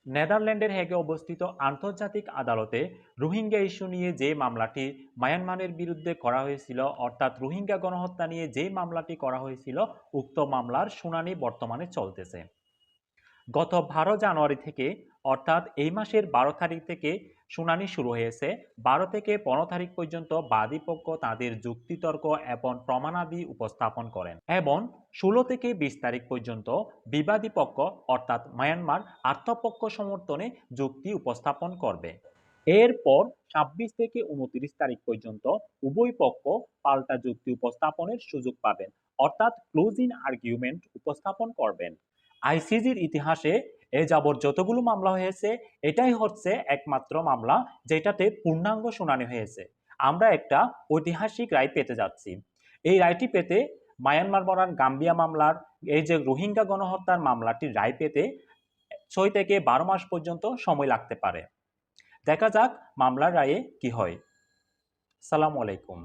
নেদারল্যান্ডের হেগে অবস্থিত আন্তর্জাতিক আদালতে রোহিঙ্গা ইস্যু নিয়ে যে মামলাটি মায়ানমারের বিরুদ্ধে করা হয়েছিল, অর্থাৎ রোহিঙ্গা গণহত্যা নিয়ে যে মামলাটি করা হয়েছিল, উক্ত মামলার শুনানি বর্তমানে চলতেছে। গত 12 জানুয়ারি থেকে, অর্থাৎ এই মাসের 12 তারিখ থেকে শুনানি শুরু হয়েছে। 12 থেকে 15 তারিখ পর্যন্ত বাদী পক্ষ তাদের যুক্তিতর্ক এবং প্রমাণাদি উপস্থাপন করেন এবং 16 থেকে 20 তারিখ পর্যন্ত বিবাদী পক্ষ অর্থাৎ মায়ানমার আত্মপক্ষ সমর্থনে যুক্তি উপস্থাপন করবে। এরপর 26 থেকে 29 তারিখ পর্যন্ত উভয় পক্ষ পাল্টা যুক্তি উপস্থাপনের সুযোগ পাবেন, অর্থাৎ ক্লোজিং আর্গুমেন্ট উপস্থাপন করবেন। আইসিজির ইতিহাসে এ যাবৎ যতগুলো মামলা হয়েছে, এটাই হচ্ছে একমাত্র মামলা যেটাতে পূর্ণাঙ্গ শুনানি হয়েছে। আমরা একটা ঐতিহাসিক রায় পেতে যাচ্ছি। এই রায়টি পেতে মায়ানমার বনাম গাম্বিয়া মামলার এই যে রোহিঙ্গা গণহত্যার মামলাটির রায় পেতে 6 থেকে 12 মাস পর্যন্ত সময় লাগতে পারে। দেখা যাক মামলার রায়ে কি হয়। সালামু আলাইকুম।